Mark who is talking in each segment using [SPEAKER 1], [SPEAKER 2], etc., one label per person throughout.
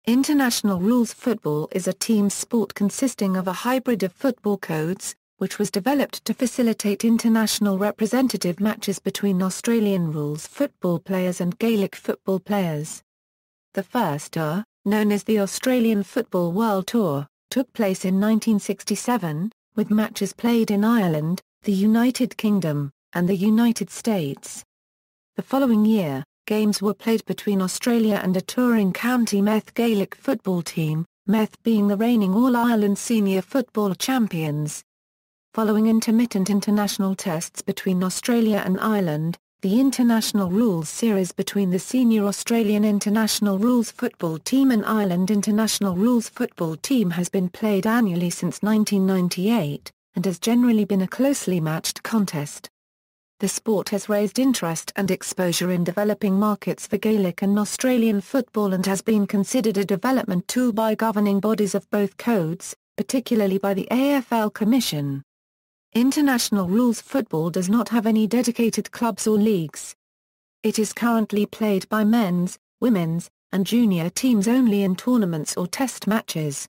[SPEAKER 1] International rules football is a team sport consisting of a hybrid of football codes, which was developed to facilitate international representative matches between Australian rules football players and Gaelic football players. The first tour, known as the Australian Football World Tour, took place in 1967, with matches played in Ireland, the United Kingdom, and the United States. The following year, games were played between Australia and a touring County Meath Gaelic football team, Meath being the reigning All-Ireland senior football champions. Following intermittent international tests between Australia and Ireland, the International Rules Series between the senior Australian International Rules Football Team and Ireland International Rules Football Team has been played annually since 1998, and has generally been a closely matched contest. The sport has raised interest and exposure in developing markets for Gaelic and Australian football and has been considered a development tool by governing bodies of both codes, particularly by the AFL Commission. International rules football does not have any dedicated clubs or leagues. It is currently played by men's, women's, and junior teams only in tournaments or test matches.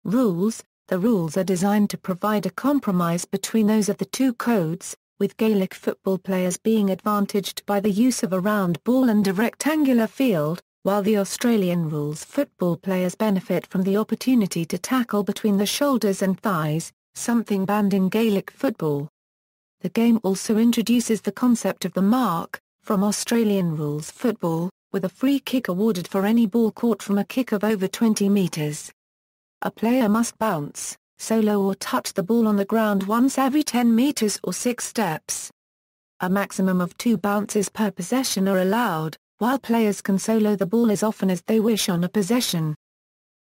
[SPEAKER 1] Rules: the rules are designed to provide a compromise between those of the two codes, with Gaelic football players being advantaged by the use of a round ball and a rectangular field, while the Australian rules football players benefit from the opportunity to tackle between the shoulders and thighs, something banned in Gaelic football. The game also introduces the concept of the mark, from Australian rules football, with a free kick awarded for any ball caught from a kick of over 20 metres. A player must bounce, solo or touch the ball on the ground once every 10 meters or 6 steps. A maximum of 2 bounces per possession are allowed, while players can solo the ball as often as they wish on a possession.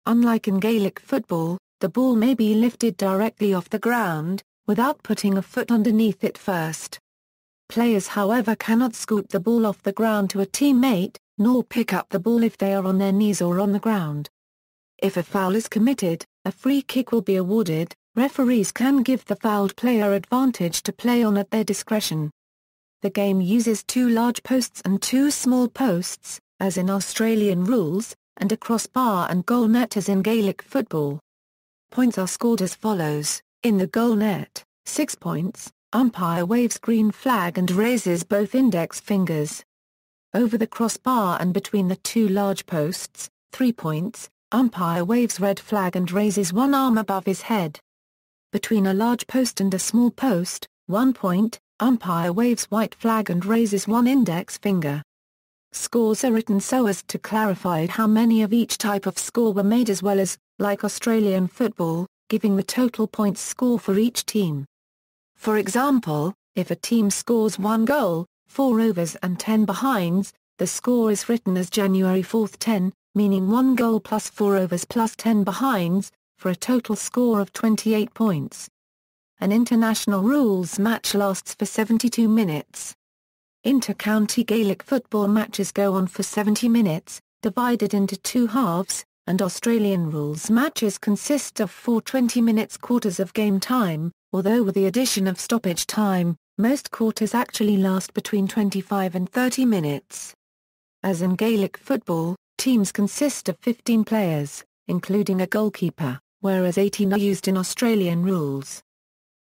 [SPEAKER 1] Unlike in Gaelic football, the ball may be lifted directly off the ground, without putting a foot underneath it first. Players however cannot scoop the ball off the ground to a teammate, nor pick up the ball if they are on their knees or on the ground. If a foul is committed, a free kick will be awarded. Referees can give the fouled player advantage to play on at their discretion. The game uses 2 large posts and 2 small posts, as in Australian rules, and a crossbar and goal net as in Gaelic football. Points are scored as follows: in the goal net, 6 points, umpire waves green flag and raises both index fingers. Over the crossbar and between the 2 large posts, 3 points, umpire waves red flag and raises one arm above his head. Between a large post and a small post, 1 point, umpire waves white flag and raises one index finger. Scores are written so as to clarify how many of each type of score were made, as well as, like Australian football, giving the total points score for each team. For example, if a team scores 1 goal, 4 overs and 10 behinds, the score is written as January 4th 10, meaning 1 goal plus 4 overs plus 10 behinds, for a total score of 28 points. An international rules match lasts for 72 minutes. Inter-county Gaelic football matches go on for 70 minutes, divided into 2 halves, and Australian rules matches consist of 4 20-minute quarters of game time, although with the addition of stoppage time, most quarters actually last between 25 and 30 minutes. As in Gaelic football, teams consist of 15 players, including a goalkeeper, whereas 18 are used in Australian rules.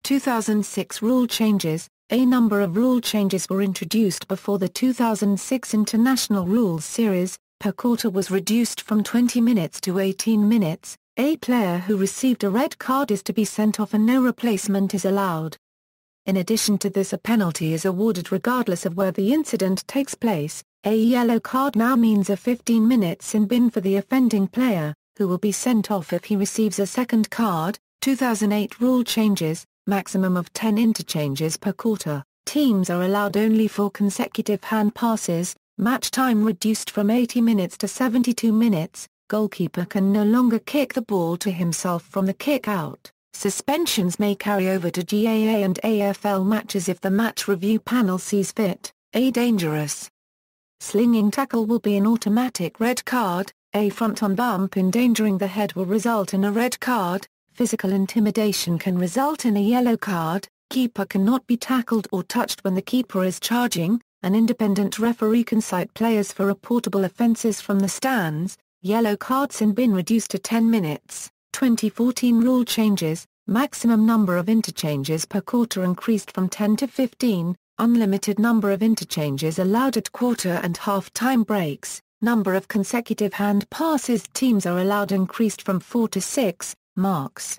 [SPEAKER 1] 2006 rule changes. A number of rule changes were introduced before the 2006 International Rules Series. Per quarter was reduced from 20 minutes to 18 minutes. A player who received a red card is to be sent off and no replacement is allowed. In addition to this, a penalty is awarded regardless of where the incident takes place. A yellow card now means a 15 minutes in bin for the offending player, who will be sent off if he receives a second card. 2008 rule changes, maximum of 10 interchanges per quarter. Teams are allowed only 4 consecutive hand passes. Match time reduced from 80 minutes to 72 minutes. Goalkeeper can no longer kick the ball to himself from the kick out. Suspensions may carry over to GAA and AFL matches if the match review panel sees fit. A dangerous slinging tackle will be an automatic red card. A front-on bump endangering the head will result in a red card. Physical intimidation can result in a yellow card. Keeper cannot be tackled or touched when the keeper is charging. An independent referee can cite players for reportable offences from the stands. Yellow cards in bin reduced to 10 minutes. 2014 rule changes, maximum number of interchanges per quarter increased from 10 to 15, unlimited number of interchanges allowed at quarter and half-time breaks, number of consecutive hand passes teams are allowed increased from 4 to 6, marks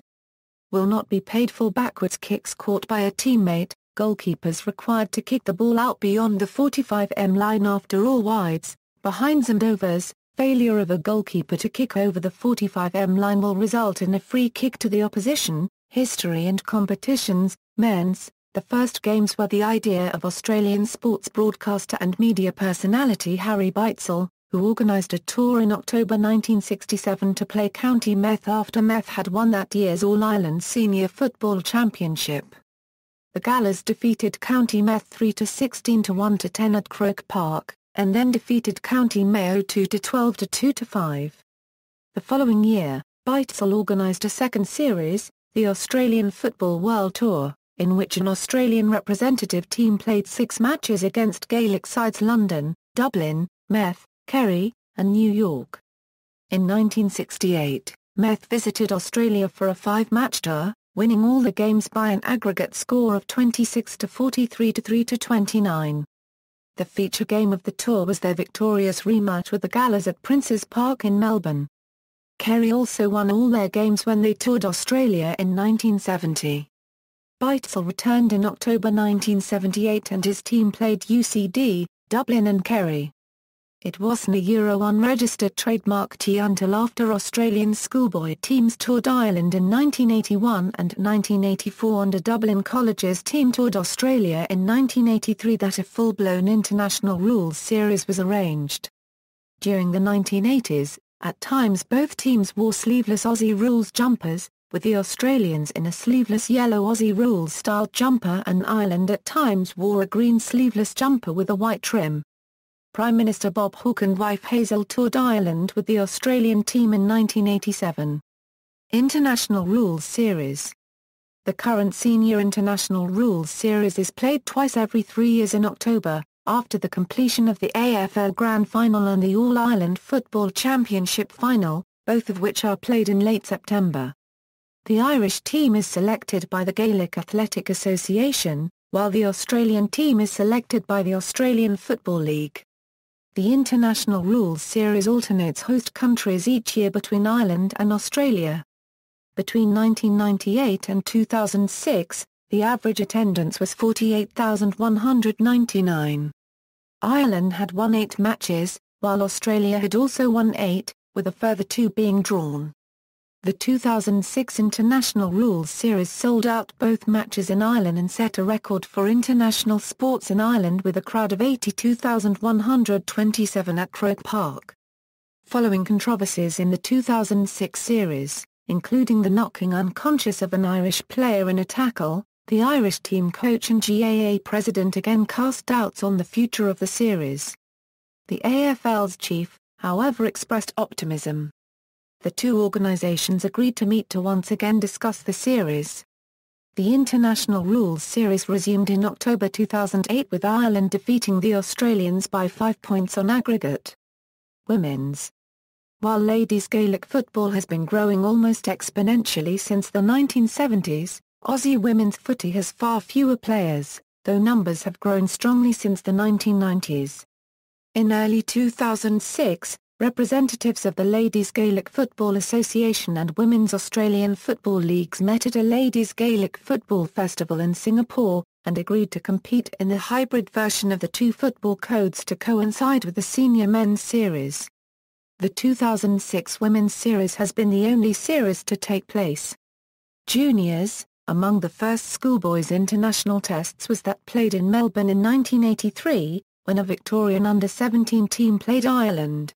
[SPEAKER 1] will not be paid for backwards kicks caught by a teammate, goalkeepers required to kick the ball out beyond the 45-m line after all wides, behinds and overs. Failure of a goalkeeper to kick over the 45-m line will result in a free kick to the opposition. History and competitions. Men's, the first games were the idea of Australian sports broadcaster and media personality Harry Beitzel, who organised a tour in October 1967 to play County Meath after Meath had won that year's All-Ireland Senior Football Championship. The Galas defeated County Meath 3-16 to 1-10 at Croke Park, and then defeated County Mayo 2-12 to 2-5. The following year, Beitzel organised a second series, the Australian Football World Tour, in which an Australian representative team played 6 matches against Gaelic sides London, Dublin, Meath, Kerry, and New York. In 1968, Meath visited Australia for a 5-match tour, winning all the games by an aggregate score of 26-43 to 3-29. The feature game of the tour was their victorious rematch with the Galas at Princes Park in Melbourne. Kerry also won all their games when they toured Australia in 1970. Beitzel returned in October 1978 and his team played UCD, Dublin and Kerry. It wasn't a unregistered trademark tee until after Australian schoolboy teams toured Ireland in 1981 and 1984 and a Dublin College's team toured Australia in 1983 that a full-blown international rules series was arranged. During the 1980s, at times both teams wore sleeveless Aussie rules jumpers, with the Australians in a sleeveless yellow Aussie rules-style jumper and Ireland at times wore a green sleeveless jumper with a white trim. Prime Minister Bob Hawke and wife Hazel toured Ireland with the Australian team in 1987. International Rules Series. The current Senior International Rules Series is played twice every 3 years in October, after the completion of the AFL Grand Final and the All-Ireland Football Championship Final, both of which are played in late September. The Irish team is selected by the Gaelic Athletic Association, while the Australian team is selected by the Australian Football League. The International Rules Series alternates host countries each year between Ireland and Australia. Between 1998 and 2006, the average attendance was 48,199. Ireland had won 8 matches, while Australia had also won 8, with a further 2 being drawn. The 2006 International Rules Series sold out both matches in Ireland and set a record for international sports in Ireland with a crowd of 82,127 at Croke Park. Following controversies in the 2006 series, including the knocking unconscious of an Irish player in a tackle, the Irish team coach and GAA president again cast doubts on the future of the series. The AFL's chief, however, expressed optimism. The two organisations agreed to meet to once again discuss the series. The International Rules Series resumed in October 2008 with Ireland defeating the Australians by 5 points on aggregate. Women's. While ladies Gaelic football has been growing almost exponentially since the 1970s, Aussie women's footy has far fewer players, though numbers have grown strongly since the 1990s. In early 2006, representatives of the Ladies Gaelic Football Association and Women's Australian Football Leagues met at a Ladies Gaelic Football Festival in Singapore, and agreed to compete in the hybrid version of the two football codes to coincide with the Senior Men's Series. The 2006 Women's Series has been the only series to take place. Juniors. Among the first schoolboys international tests was that played in Melbourne in 1983, when a Victorian under-17 team played Ireland.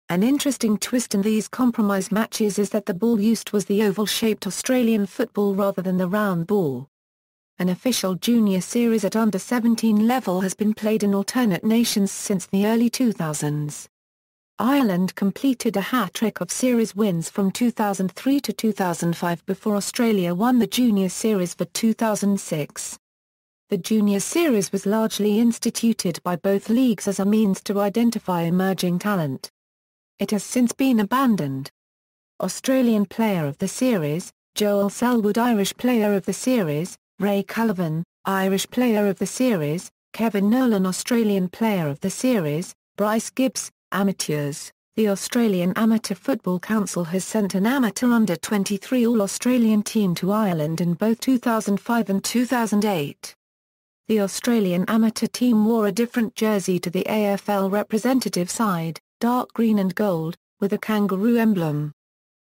[SPEAKER 1] An interesting twist in these compromise matches is that the ball used was the oval-shaped Australian football rather than the round ball. An official junior series at under-17 level has been played in alternate nations since the early 2000s. Ireland completed a hat-trick of series wins from 2003 to 2005 before Australia won the junior series for 2006. The junior series was largely instituted by both leagues as a means to identify emerging talent. It has since been abandoned. Australian Player of the Series, Joel Selwood. Irish Player of the Series, Ray Cullivan. Irish Player of the Series, Kevin Nolan. Australian Player of the Series, Bryce Gibbs. Amateurs. The Australian Amateur Football Council has sent an amateur under-23 All-Australian team to Ireland in both 2005 and 2008. The Australian amateur team wore a different jersey to the AFL representative side, dark green and gold, with a kangaroo emblem.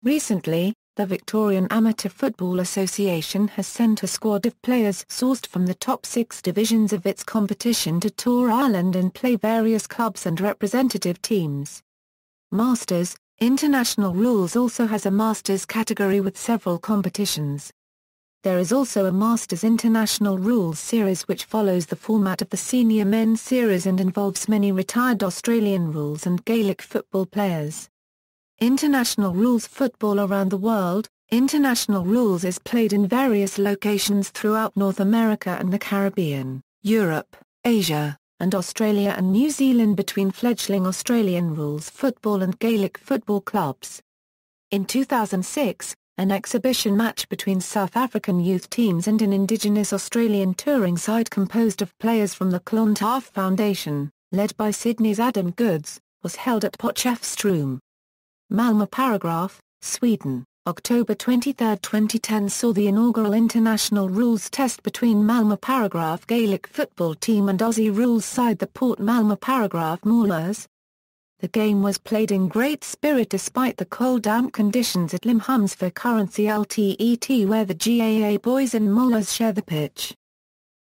[SPEAKER 1] Recently, the Victorian Amateur Football Association has sent a squad of players sourced from the top 6 divisions of its competition to tour Ireland and play various clubs and representative teams. Masters. International Rules also has a Masters category with several competitions. There is also a Masters International Rules series which follows the format of the Senior Men's Series and involves many retired Australian rules and Gaelic football players. International Rules football around the world. International Rules is played in various locations throughout North America and the Caribbean, Europe, Asia, and Australia and New Zealand between fledgling Australian Rules football and Gaelic football clubs. In 2006, an exhibition match between South African youth teams and an Indigenous Australian touring side composed of players from the Clontarf Foundation, led by Sydney's Adam Goods, was held at Potchefstroom. Malmö Paragraph, Sweden. October 23, 2010 saw the inaugural international rules test between Malmö Paragraph Gaelic football team and Aussie rules side the Port Malmö Paragraph Maulers. The game was played in great spirit despite the cold damp conditions at Limhamns for Currency Ltet where the GAA boys and Maulers share the pitch.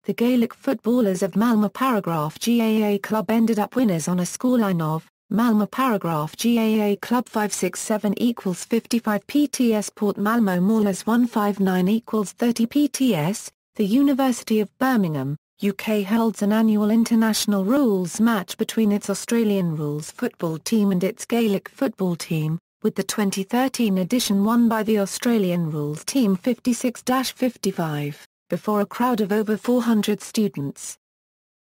[SPEAKER 1] The Gaelic footballers of Malmö Paragraph GAA club ended up winners on a scoreline of Malmö Paragraph GAA Club 567 = 55 PTS Port Malmö Maulers 159 = 30 PTS. The University of Birmingham, UK holds an annual international rules match between its Australian rules football team and its Gaelic football team, with the 2013 edition won by the Australian rules team 56-55, before a crowd of over 400 students.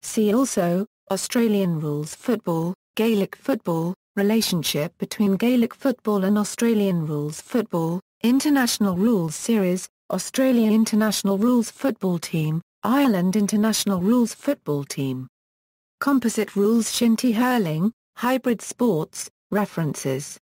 [SPEAKER 1] See also, Australian rules football, Gaelic football, relationship between Gaelic football and Australian rules football, International Rules Series, Australia International Rules Football Team, Ireland International Rules Football Team. Composite Rules Shinty Hurling, Hybrid Sports, References.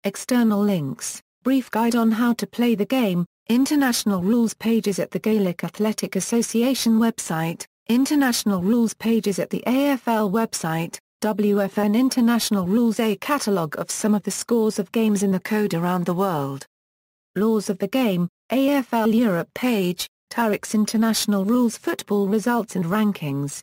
[SPEAKER 1] External links, brief guide on how to play the game, International Rules pages at the Gaelic Athletic Association website, International Rules pages at the AFL website, WFN International Rules. A catalogue of some of the scores of games in the code around the world. Laws of the game, AFL Europe page, Tariq's International Rules Football Results and Rankings,